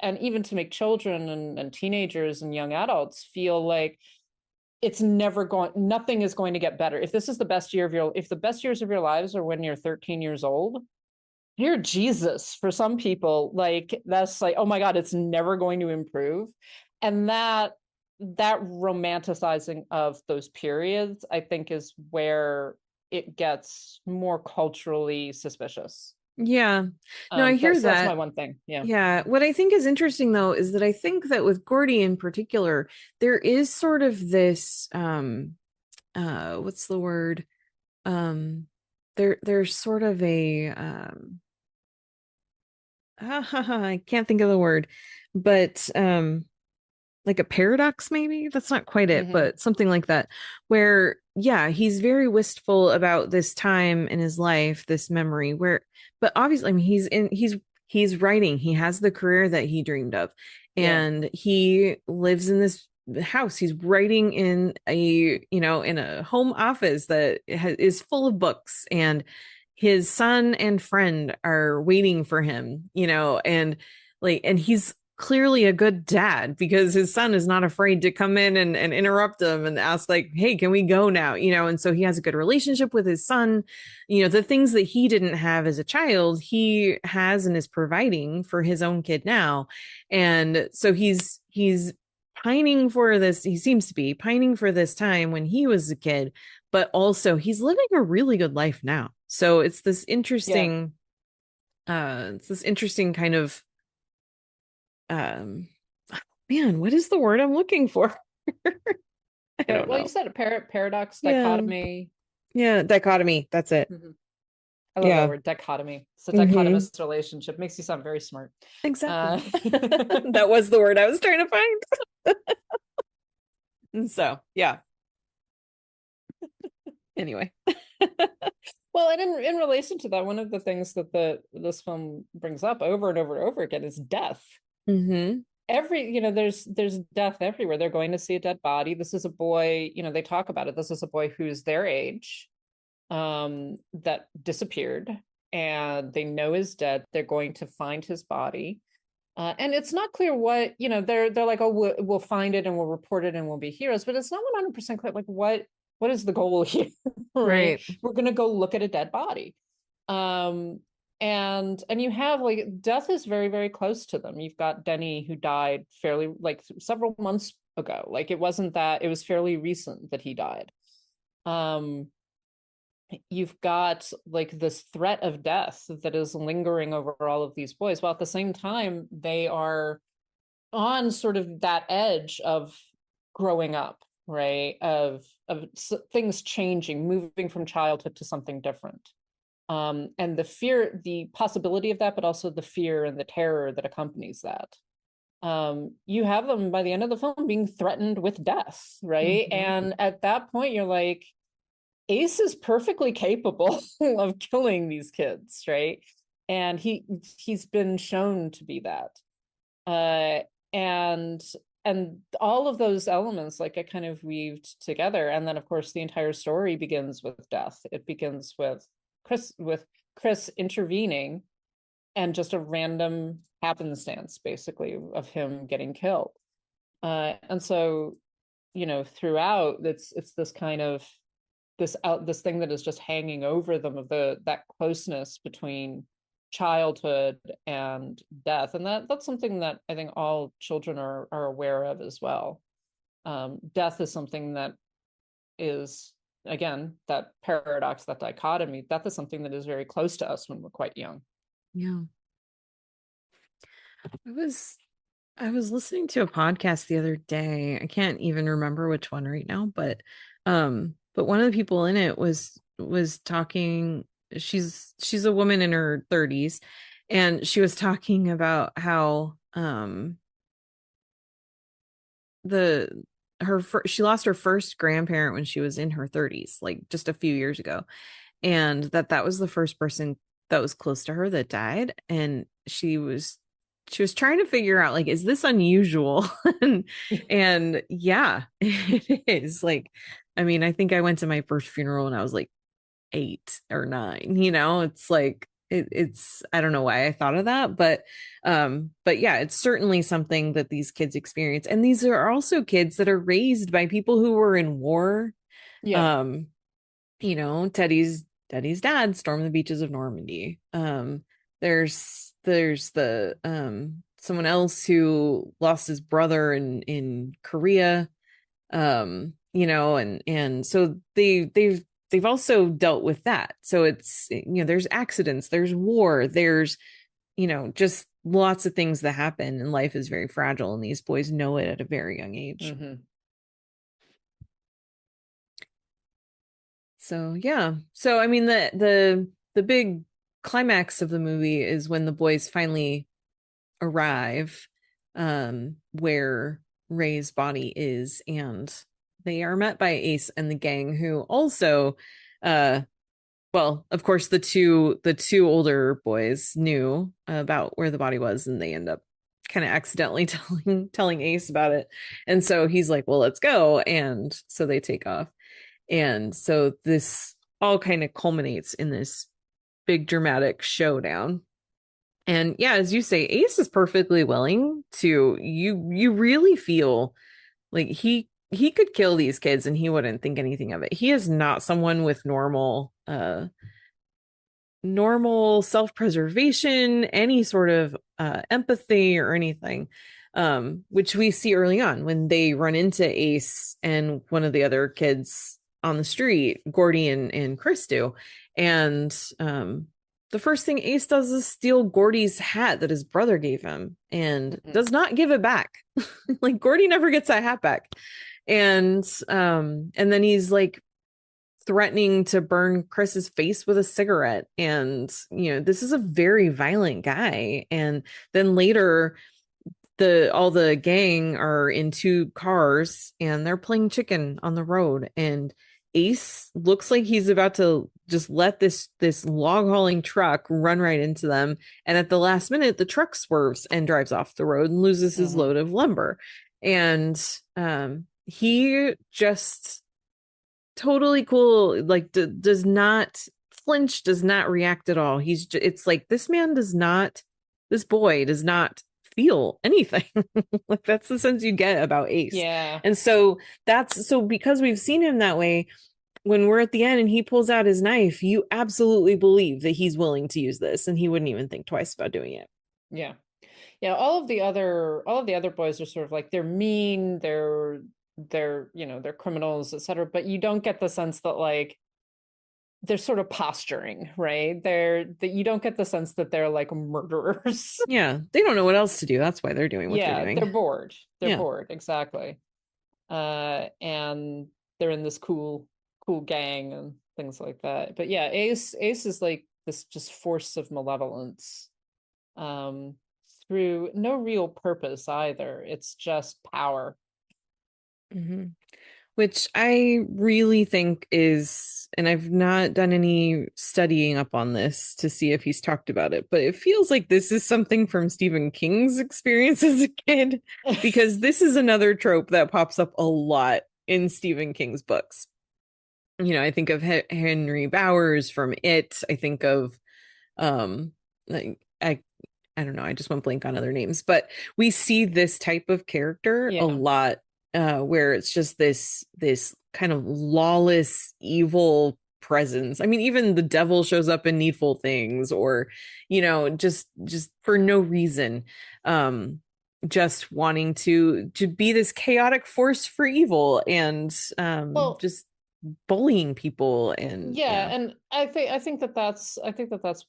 and even to make children and teenagers and young adults feel like nothing is going to get better. If this is the best if the best years of your lives are when you're 13 years old, you're Jesus for some people. Like, that's like, oh my God, it's never going to improve. And that romanticizing of those periods, I think, is where it gets more culturally suspicious. Yeah. No, I hear that. That's my one thing. Yeah. Yeah. What I think is interesting though is that I think that with Gordie in particular, there is sort of this what's the word? There's sort of a I can't think of the word, but like a paradox, maybe that's not quite it, but something like that, where yeah, he's very wistful about this time in his life, this memory, but obviously, I mean, he's writing, he has the career that he dreamed of, and he lives in this house, he's writing in a home office that is full of books, and his son and friend are waiting for him, and he's clearly a good dad because his son is not afraid to come in and interrupt him and ask, like, hey, can we go now? And so he has a good relationship with his son. The things that he didn't have as a child, he has and is providing for his own kid now. And so he's pining for this. He seems to be pining for this time when he was a kid, but also he's living a really good life now. So it's this interesting, kind of, man, what is the word I'm looking for? I don't know. You said a paradox, dichotomy. Yeah, dichotomy, that's it. I love that word, dichotomy. It's a dichotomous relationship. Makes you sound very smart. Exactly. That was the word I was trying to find. And so yeah, anyway. Well, and in relation to that, one of the things that this film brings up over and over and over again is death. There's death everywhere. They're going to see a dead body. This is a boy, they talk about it. This is a boy who's their age, that disappeared, and they know is dead. They're going to find his body. And it's not clear what, they're like, oh, we'll find it and we'll report it and we'll be heroes, but it's not 100% clear, like, what is the goal here? Right? We're going to go look at a dead body. And you have, like, death is very, very close to them. You've got Denny, who died fairly, like, several months ago. Like, it wasn't that, it was fairly recent that he died. You've got, like, this threat of death that is lingering over all of these boys, while at the same time they are on sort of that edge of growing up, right? Of things changing, moving from childhood to something different. And the possibility of that, but also the fear and the terror that accompanies that. You have them by the end of the film being threatened with death, right? And at that point, you're like, Ace is perfectly capable of killing these kids, right? And he's been shown to be that. And all of those elements, like, get kind of weaved together. And then, of course, the entire story begins with death. It begins with Chris intervening, and just a random happenstance, basically, of him getting killed. And so throughout, it's this kind of this thing that is just hanging over them, of that closeness between childhood and death. And that's something that I think all children are aware of as well. Death is something that is, again, that paradox, that dichotomy. Death is something that is very close to us when we're quite young. Yeah. I was listening to a podcast the other day. I can't even remember which one right now, but one of the people in it was talking. She's a woman in her 30s, and she was talking about how she lost her first grandparent when she was in her 30s, like just a few years ago, and that was the first person that was close to her that died. And she was trying to figure out, like, is this unusual? and yeah, it is. Like, I mean, I think I went to my first funeral when I was like 8 or 9. It's like it's I don't know why I thought of that, but yeah, it's certainly something that these kids experience. And these are also kids that are raised by people who were in war. Yeah. Teddy's dad stormed the beaches of Normandy. There's the someone else who lost his brother in Korea. And so they've also dealt with that. So it's, there's accidents, there's war, there's, just lots of things that happen, and life is very fragile, and these boys know it at a very young age. Mm-hmm. So yeah. So I mean, the big climax of the movie is when the boys finally arrive where Ray's body is, and they are met by Ace and the gang, who also well, of course, the two older boys knew about where the body was, and they end up kind of accidentally telling Ace about it. And so he's like, well, let's go. And so they take off. And so this all kind of culminates in this big dramatic showdown. And yeah, as you say, Ace is perfectly willing to, you really feel like he could kill these kids and he wouldn't think anything of it. He is not someone with normal self-preservation, any sort of empathy or anything, which we see early on when they run into Ace and one of the other kids on the street, Gordie and Chris do. And the first thing Ace does is steal Gordie's hat that his brother gave him, and does not give it back. Like, Gordie never gets that hat back. And then he's like threatening to burn Chris's face with a cigarette. And, this is a very violent guy. And then later, all the gang are in 2 cars and they're playing chicken on the road, and Ace looks like he's about to just let this log hauling truck run right into them. And at the last minute, the truck swerves and drives off the road and loses his load of lumber. And he just totally cool, like does not flinch, does not react at all. It's like, this boy does not feel anything. Like, that's the sense you get about Ace. Yeah. And so because we've seen him that way, when we're at the end and he pulls out his knife, you absolutely believe that he's willing to use this, and he wouldn't even think twice about doing it. Yeah. All of the other boys are sort of like, they're mean, they're criminals, etc. But you don't get the sense that, like, they're sort of posturing, right? You don't get the sense that they're like murderers. Yeah, they don't know what else to do. That's why they're doing what they're doing. They're bored. They're bored, exactly. And they're in this cool gang and things like that. But yeah, Ace is like this just force of malevolence, through no real purpose either. It's just power. Mm-hmm. Which I really think is, and I've not done any studying up on this to see if he's talked about it, but it feels like this is something from Stephen King's experience as a kid, because this is another trope that pops up a lot in Stephen King's books. I think of Henry Bowers from It. I think of, like, I don't know, I just went blank on other names, but we see this type of character a lot where it's just this kind of lawless evil presence. I mean, even the devil shows up in Needful Things, or just for no reason, just wanting to be this chaotic force for evil, and Well, just bullying people. And yeah, and I think that's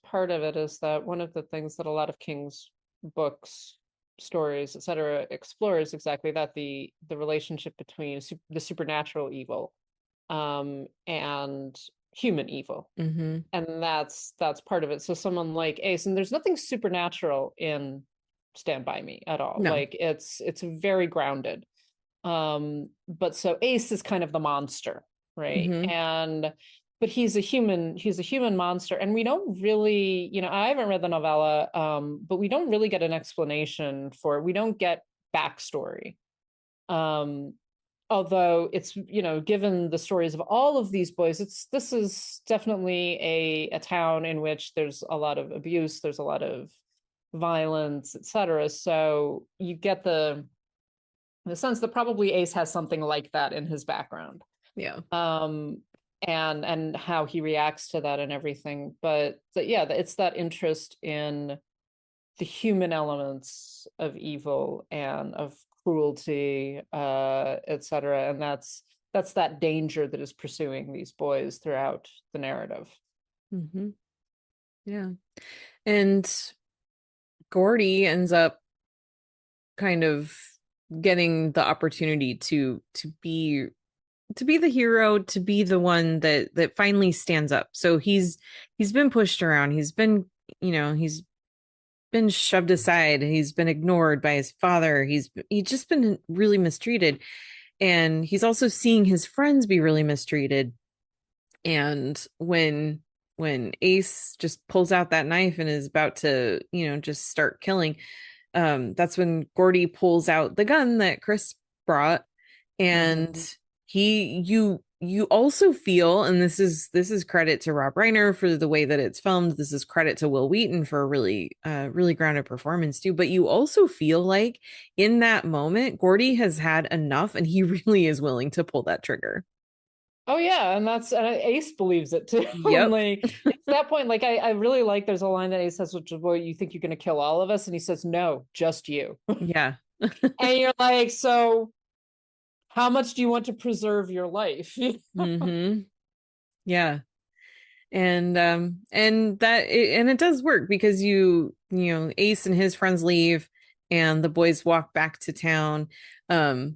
part of it, is that one of the things that a lot of King's books, stories, etc., explore is exactly that, the relationship between the supernatural evil and human evil. Mhm. And that's part of it. So someone like Ace, and there's nothing supernatural in Stand By Me at all. No. Like it's very grounded. But so Ace is kind of the monster, right? Mhm. And but he's a human monster, and we don't really, I haven't read the novella, but we don't really get an explanation for it. We don't get backstory. Although it's, given the stories of all of these boys, this is definitely a town in which there's a lot of abuse, there's a lot of violence, etc. So you get the sense that probably Ace has something like that in his background. Yeah. And how he reacts to that and everything. But yeah, it's that interest in the human elements of evil and of cruelty, etc. And that's that danger that is pursuing these boys throughout the narrative. Mm-hmm. Yeah. And Gordie ends up kind of getting the opportunity to be the hero, to be the one that finally stands up. So he's been pushed around, he's been shoved aside, he's been ignored by his father, he's just been really mistreated, and he's also seeing his friends be really mistreated. And when Ace just pulls out that knife and is about to just start killing, that's when Gordie pulls out the gun that Chris brought. And you also feel, and this is credit to Rob Reiner for the way that it's filmed, this is credit to Wil Wheaton for a really grounded performance too, but you also feel like in that moment Gordie has had enough, and he really is willing to pull that trigger. Oh yeah, and Ace believes it too. Yep. Like it's that point, like I really like, there's a line that Ace says, which is, well, you think you're gonna kill all of us? And he says, no, just you. Yeah. And you're like, so how much do you want to preserve your life? Mm-hmm. Yeah. And it does work, because Ace and his friends leave and the boys walk back to town. And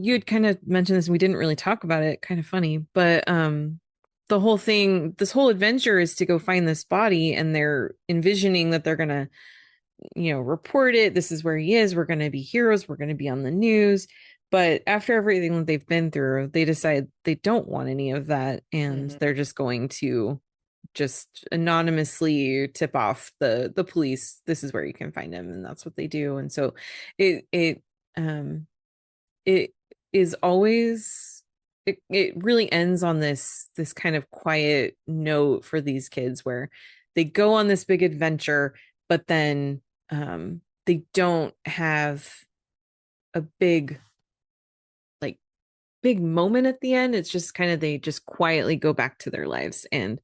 you had kind of mentioned this and we didn't really talk about it, kind of funny, but the whole thing, this whole adventure is to go find this body, and they're envisioning that they're gonna report it. This is where he is, we're gonna be heroes, we're gonna be on the news. But after everything that they've been through, they decide they don't want any of that, and they're just going to just anonymously tip off the police, this is where you can find him, and that's what they do. And so it is always, it really ends on this kind of quiet note for these kids, where they go on this big adventure, but then they don't have a big moment at the end. It's just kind of, they just quietly go back to their lives, and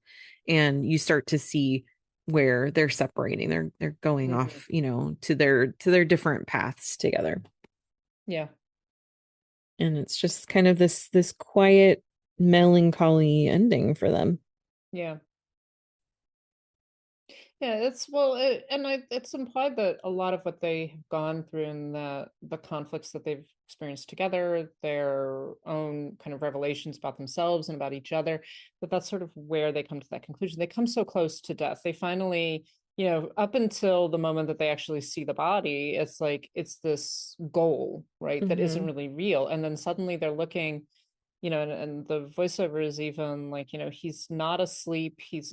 you start to see where they're separating, they're going off to their different paths together. Yeah. And it's just kind of this quiet melancholy ending for them. Yeah. Yeah, it's implied that a lot of what they have gone through and the conflicts that they've experienced together, their own kind of revelations about themselves and about each other, that's sort of where they come to that conclusion. They come so close to death. They finally, up until the moment that they actually see the body, it's like it's this goal, right, that isn't really real. And then suddenly they're looking, and the voiceover is even like, he's not asleep, he's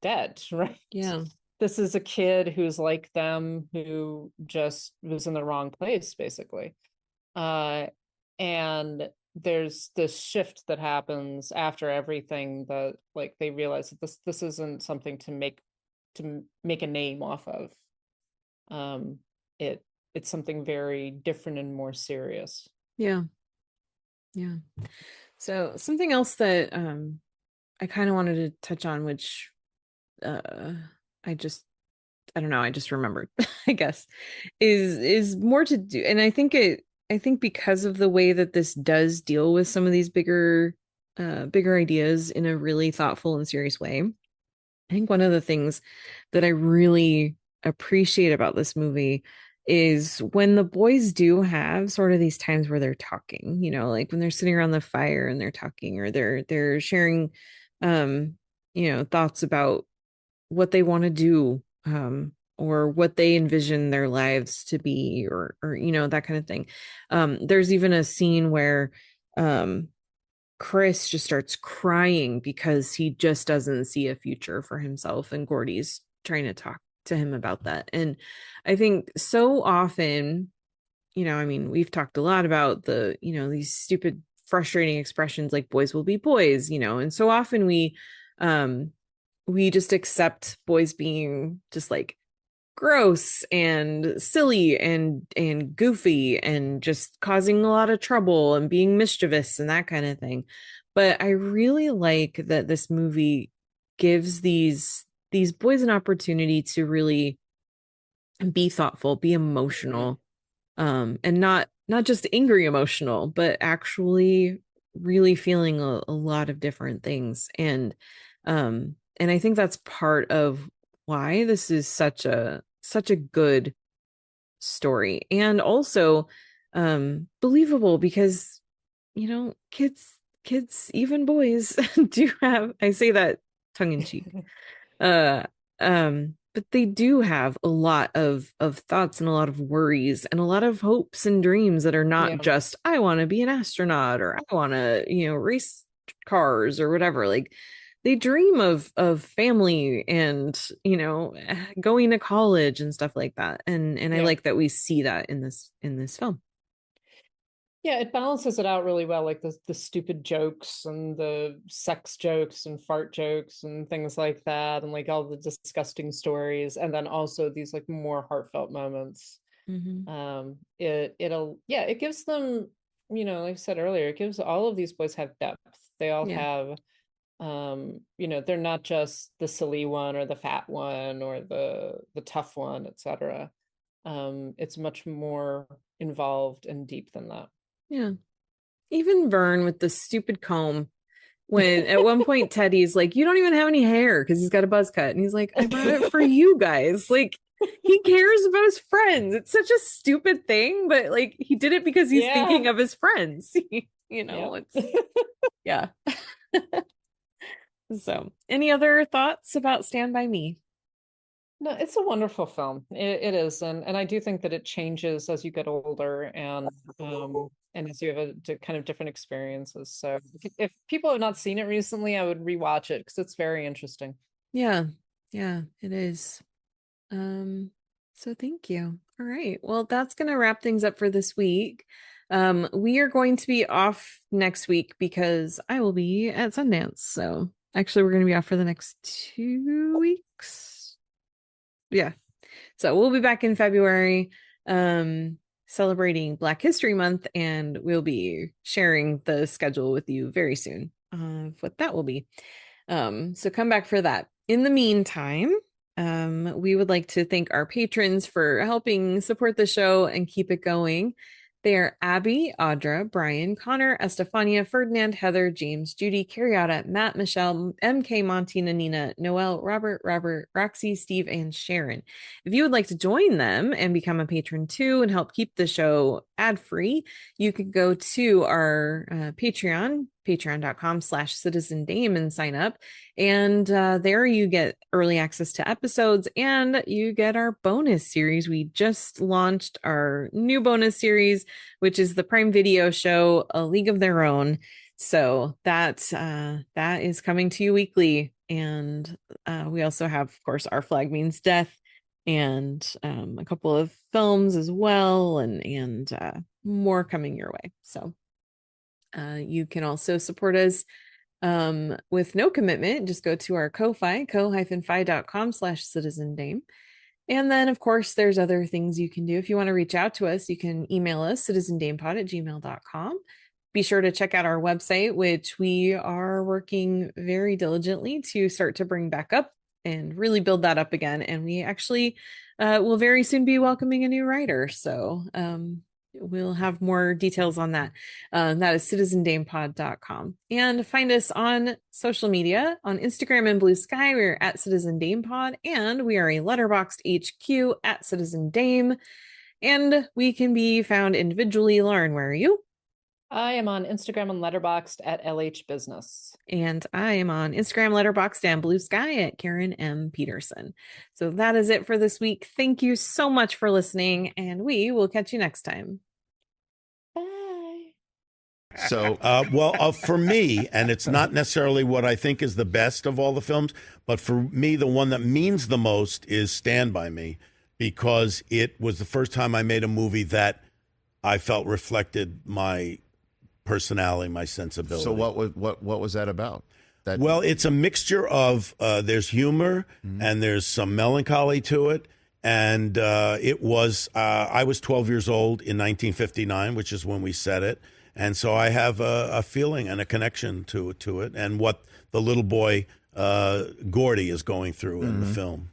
dead, right? Yeah. This is a kid who's like them, who just was in the wrong place, basically. And there's this shift that happens after everything, that like they realize that this isn't something to make a name off of. It's something very different and more serious. Yeah. Yeah. So something else that I kind of wanted to touch on, which uh I just I don't know, I just remembered, I guess, is more to do. And I think because of the way that this does deal with some of these bigger ideas in a really thoughtful and serious way. I think one of the things that I really appreciate about this movie is when the boys do have sort of these times where they're talking, like when they're sitting around the fire and they're talking, or they're sharing um thoughts about what they want to do, or what they envision their lives to be, or that kind of thing. There's even a scene where um Chris just starts crying because he just doesn't see a future for himself, and Gordie's trying to talk to him about that. And I think so often, I mean, we've talked a lot about these stupid frustrating expressions like boys will be boys, and so often we just accept boys being just like gross and silly and goofy and just causing a lot of trouble and being mischievous and that kind of thing. But I really like that this movie gives these boys an opportunity to really be thoughtful, be emotional, and not just angry emotional, but actually really feeling a lot of different things. And I think that's part of why this is such a good story, and also believable, because kids, even boys, do have, I say that tongue in cheek, uh but they do have a lot of thoughts and a lot of worries and a lot of hopes and dreams that are not Yeah. just I want to be an astronaut, or I want to race cars or whatever. Like, they dream of family and going to college and stuff like that. And I Yeah. like that we see that in this film. Yeah, it balances it out really well, like the stupid jokes and the sex jokes and fart jokes and things like that, and like all the disgusting stories, and then also these like more heartfelt moments. Mm-hmm. It gives them, like I said earlier, it gives all of these boys have depth. They all Yeah. have they're not just the silly one or the fat one or the tough one, etc. It's much more involved and deep than that. Yeah. Even Vern with the stupid comb, when at one point Teddy's like, you don't even have any hair because he's got a buzz cut. And he's like, I brought it for you guys. Like, he cares about his friends. It's such a stupid thing, but like, he did it because he's thinking of his friends. It's yeah. So, any other thoughts about Stand By Me? No, it's a wonderful film. It is, and I do think that it changes as you get older, and as you have kind of different experiences. So if people have not seen it recently, I would rewatch it because it's very interesting. Yeah. Yeah, it is. So thank you. All right. Well, that's going to wrap things up for this week. We are going to be off next week because I will be at Sundance. So actually, we're going to be off for the next 2 weeks. Yeah. So we'll be back in February, celebrating Black History Month, and we'll be sharing the schedule with you very soon of what that will be. So come back for that. In the meantime, we would like to thank our patrons for helping support the show and keep it going. They are Abby, Audra, Brian, Connor, Estefania, Ferdinand, Heather, James, Judy, Carriotta, Matt, Michelle, MK, Montina, Nina, Noel, Robert, Roxy, Steve, and Sharon. If you would like to join them and become a patron too and help keep the show ad-free, you could go to our Patreon, patreon.com/citizendame, and sign up. And there you get early access to episodes, and you get our bonus series. We just launched our new bonus series, which is the Prime Video show, A League of Their Own. So that is coming to you weekly. And we also have, of course, Our Flag Means Death, and a couple of films as well, and more coming your way. So you can also support us with no commitment. Just go to our Ko-fi, ko-fi.com/citizendame. And then, of course, there's other things you can do. If you want to reach out to us, you can email us, citizendamepod@gmail.com. Be sure to check out our website, which we are working very diligently to start to bring back up and really build that up again. And we actually will very soon be welcoming a new writer. So we'll have more details on that. That is citizendamepod.com. And find us on social media on Instagram and Blue Sky. We're at Citizen Dame Pod, and we are a Letterboxd HQ at Citizen Dame. And we can be found individually. Lauren, where are you? I am on Instagram and Letterboxd at LH Business. And I am on Instagram, Letterboxd, and Blue Sky at Karen M. Peterson. So that is it for this week. Thank you so much for listening, and we will catch you next time. Bye. So, for me, and it's not necessarily what I think is the best of all the films, but for me, the one that means the most is Stand By Me, because it was the first time I made a movie that I felt reflected my personality, my sensibility. So what was that about? Well, it's a mixture of there's humor and there's some melancholy to it. And it was I was 12 years old in 1959, which is when we set it. And so I have a feeling and a connection to it and what the little boy Gordie is going through in the film.